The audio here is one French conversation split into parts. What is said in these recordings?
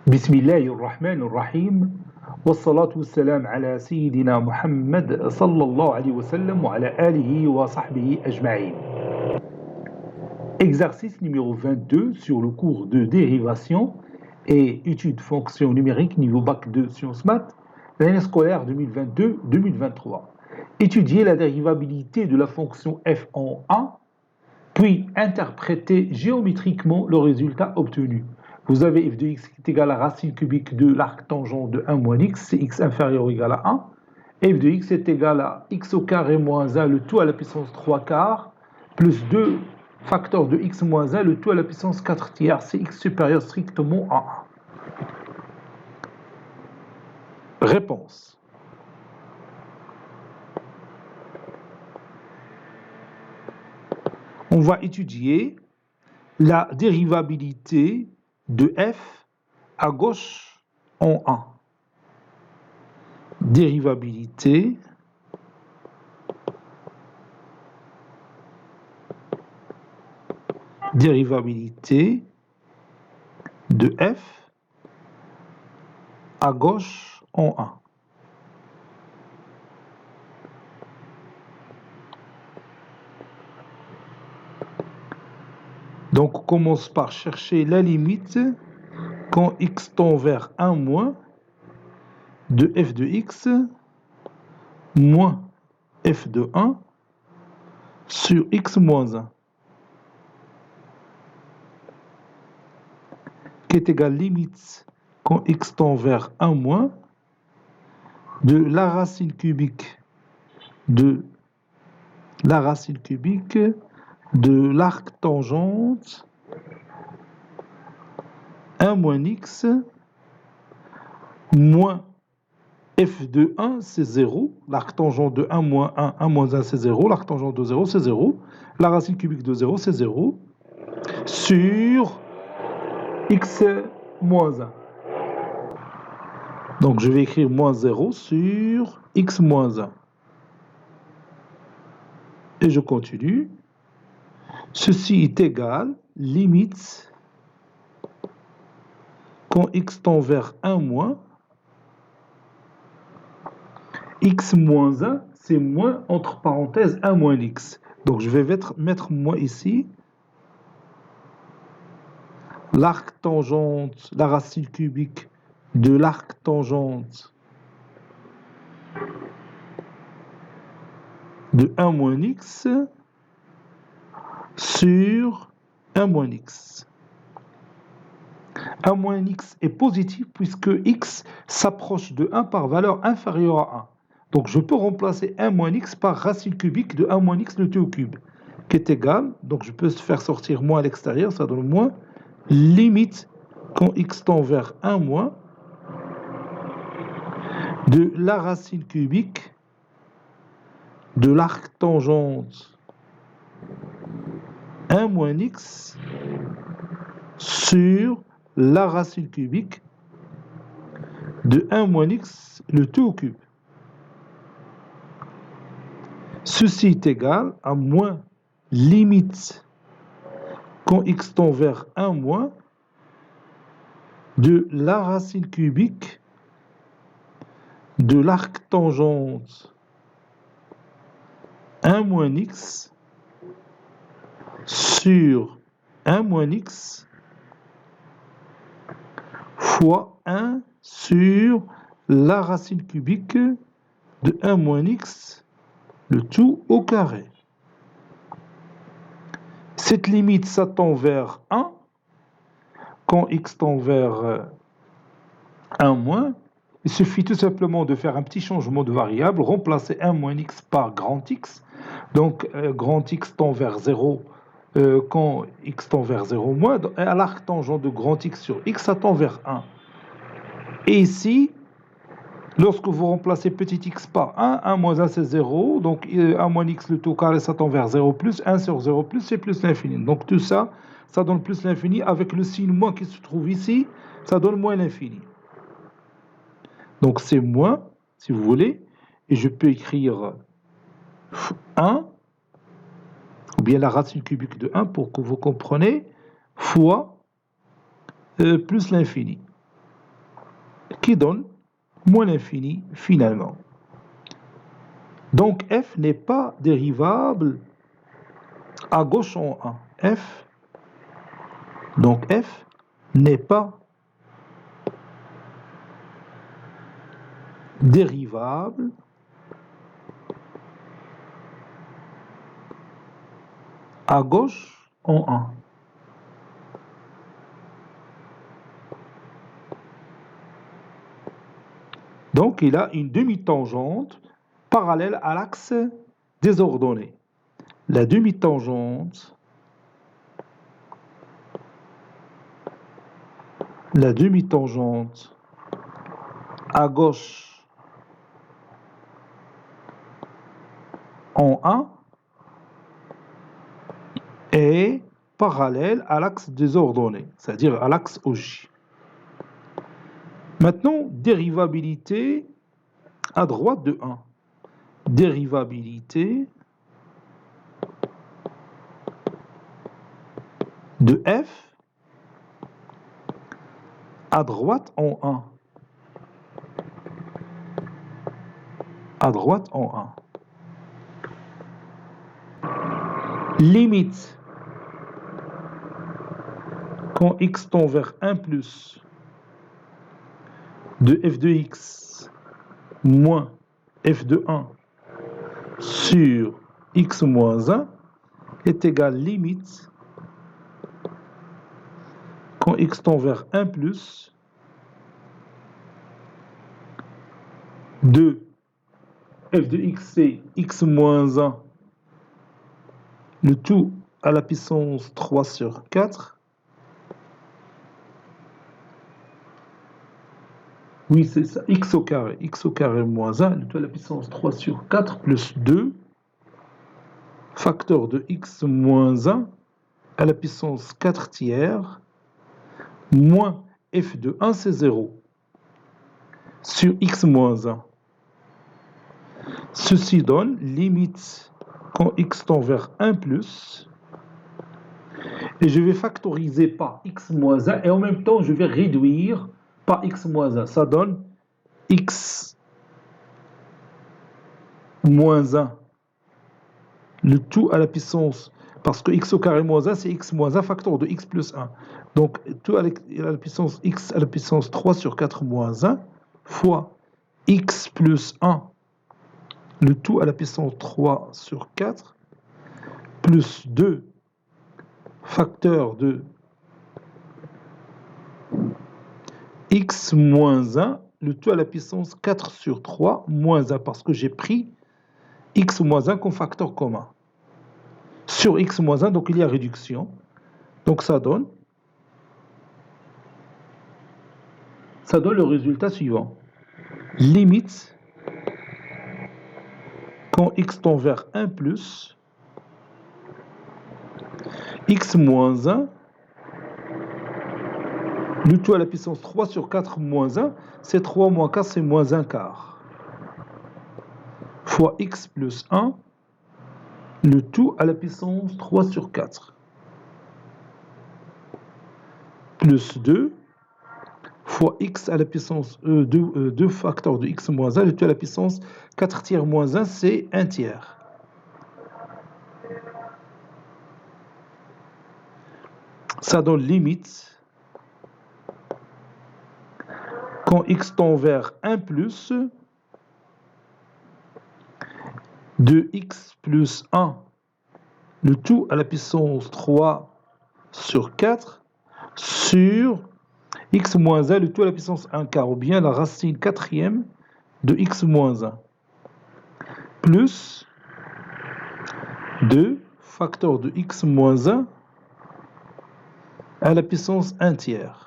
بسم الله الرحمن الرحيم والصلاة والسلام على سيدنا محمد صلى الله عليه وسلم وعلى آله وصحبه أجمعين. Exercice numéro 22 sur le cours de dérivation et études fonctions numériques niveau bac 2 sciences maths, l'année scolaire 2022-2023. Étudier la dérivabilité de la fonction f en 1, puis interpréter géométriquement le résultat obtenu. Vous avez f de x qui est égal à racine cubique de l'arc tangent de 1 moins x, c'est x inférieur ou égal à 1. F de x est égal à x au carré moins 1, le tout à la puissance 3 quarts, plus 2 facteurs de x moins 1, le tout à la puissance 4 tiers, c'est x supérieur strictement à 1. Réponse. On va étudier la dérivabilité de f à gauche en 1. Dérivabilité de f à gauche en 1. Donc, on commence par chercher la limite quand x tend vers 1 moins de f de x moins f de 1 sur x moins 1, qui est égal limite quand x tend vers 1 moins de la racine cubique de l'arc tangente 1 moins x moins f de 1, c'est 0. L'arc tangent de 1 moins 1, 1 moins 1, c'est 0. L'arc tangent de 0, c'est 0. La racine cubique de 0, c'est 0. Sur x moins 1. Donc, je vais écrire moins 0 sur x moins 1. Et je continue. Ceci est égal, limite, quand x tend vers 1 moins, x moins 1, c'est moins, entre parenthèses, 1 moins x. Donc, je vais mettre moins ici. L'arc tangente, la racine cubique de l'arc tangente de 1 moins x sur 1 moins x. 1 moins x est positif puisque x s'approche de 1 par valeur inférieure à 1. Donc je peux remplacer 1 moins x par racine cubique de 1 moins x le t au cube, qui est égal, donc je peux faire sortir moins à l'extérieur, ça donne moins, limite quand x tend vers 1 moins de la racine cubique de l'arc tangente 1 moins x sur la racine cubique de 1 moins x le tout au cube. Ceci est égal à moins limite quand x tend vers 1 moins de la racine cubique de l'arc tangente 1 moins x sur 1 moins x fois 1 sur la racine cubique de 1 moins x, le tout au carré. Cette limite, ça tend vers 1. Quand x tend vers 1 moins, il suffit tout simplement de faire un petit changement de variable, remplacer 1 moins x par grand X. Donc, grand X tend vers 0 quand x tend vers 0 moins. À l'arc tangent de grand X sur x, ça tend vers 1. Et ici, lorsque vous remplacez petit x par 1, 1 moins 1 c'est 0, donc 1 moins x le tout carré ça tend vers 0 plus, 1 sur 0 plus c'est plus l'infini. Donc tout ça, ça donne plus l'infini, avec le signe moins qui se trouve ici, ça donne moins l'infini. Donc c'est moins, si vous voulez, et je peux écrire 1, ou bien la racine cubique de 1 pour que vous compreniez, fois plus l'infini. qui donne moins l'infini finalement. Donc f n'est pas dérivable à gauche en 1. Donc f n'est pas dérivable à gauche en 1. Donc il a une demi-tangente parallèle à l'axe des ordonnées. La demi-tangente à gauche en 1 est parallèle à l'axe des ordonnées, c'est-à-dire à l'axe OJ. Maintenant, dérivabilité à droite de 1. Dérivabilité de f à droite en 1. À droite en 1. Limite quand x tend vers 1 plus de f de x moins f de 1 sur x moins 1 est égal limite quand x tend vers 1 plus de f de x c'est x moins 1, le tout à la puissance 3 sur 4. Oui, c'est ça, x au carré moins 1, le tout à la puissance 3 sur 4 plus 2, facteur de x moins 1 à la puissance 4 tiers, moins f de 1, c'est 0, sur x moins 1. Ceci donne limite quand x tend vers 1 plus, et je vais factoriser par x moins 1, et en même temps je vais réduire par x moins 1. Ça donne x moins 1, le tout à la puissance, parce que x au carré moins 1, c'est x moins 1 facteur de x plus 1. Donc tout à la puissance x à la puissance 3 sur 4 moins 1, fois x plus 1, le tout à la puissance 3 sur 4, plus 2, facteur de x moins 1, le tout à la puissance 4 sur 3 moins 1, parce que j'ai pris x moins 1 comme facteur commun. Sur x moins 1, donc il y a réduction. Donc ça donne le résultat suivant. Limite quand x tend vers 1 plus, x moins 1, le tout à la puissance 3 sur 4 moins 1, c'est 3 moins 4, c'est moins 1 quart, fois x plus 1, le tout à la puissance 3 sur 4, plus 2, fois x à la puissance 2 facteur de x moins 1, le tout à la puissance 4 tiers moins 1, c'est 1 tiers. Ça donne limite quand x tend vers 1 plus de x plus 1, le tout à la puissance 3 sur 4, sur x moins 1, le tout à la puissance 1 quart, ou bien la racine quatrième de x moins 1, plus 2 facteur de x moins 1 à la puissance 1 tiers.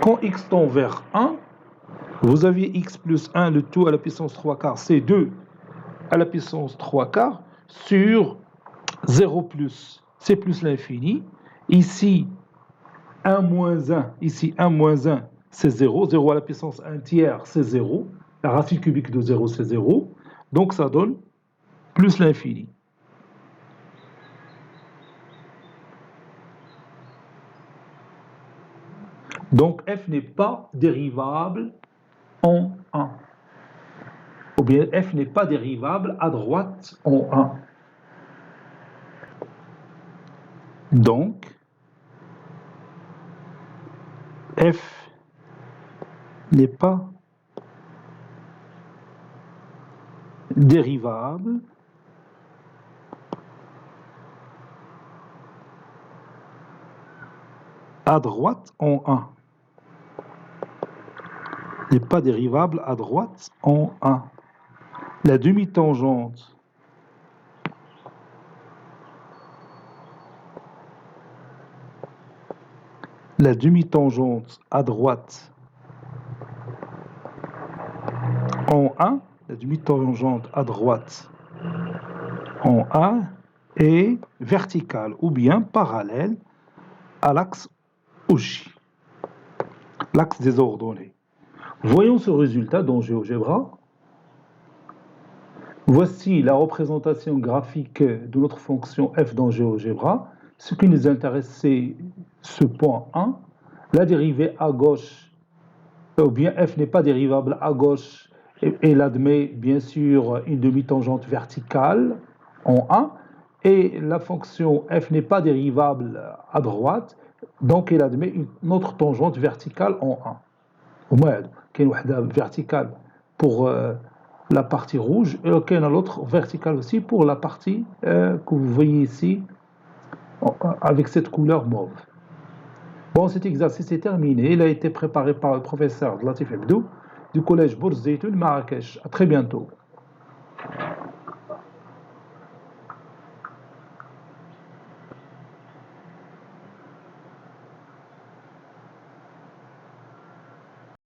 Quand x tend vers 1, vous aviez x plus 1, le tout à la puissance 3 quarts, c'est 2 à la puissance 3 quarts, sur 0 plus, c'est plus l'infini. Ici, 1 moins 1, ici 1 moins 1, c'est 0. 0 à la puissance 1 tiers, c'est 0. La racine cubique de 0, c'est 0. Donc ça donne plus l'infini. Donc f n'est pas dérivable en 1. Ou bien f n'est pas dérivable à droite en 1. Donc, f n'est pas dérivable à droite en 1. N'est pas dérivable à droite en 1. La demi-tangente à droite en 1, la demi-tangente à droite en 1 est verticale ou bien parallèle à l'axe OJ, l'axe des ordonnées. Voyons ce résultat dans GeoGebra. Voici la représentation graphique de notre fonction f dans GeoGebra. Ce qui nous intéresse, c'est ce point 1. La dérivée à gauche, ou bien f n'est pas dérivable à gauche, et elle admet bien sûr une demi-tangente verticale en 1. Et la fonction f n'est pas dérivable à droite, donc elle admet une autre tangente verticale en 1. qu'il y a une verticale pour la partie rouge et qu'il y a l'autre verticale aussi pour la partie que vous voyez ici avec cette couleur mauve. Bon, cet exercice est terminé. Il a été préparé par le professeur Latif Abdou du collège Bourz Zeytoun Marrakech. À très bientôt.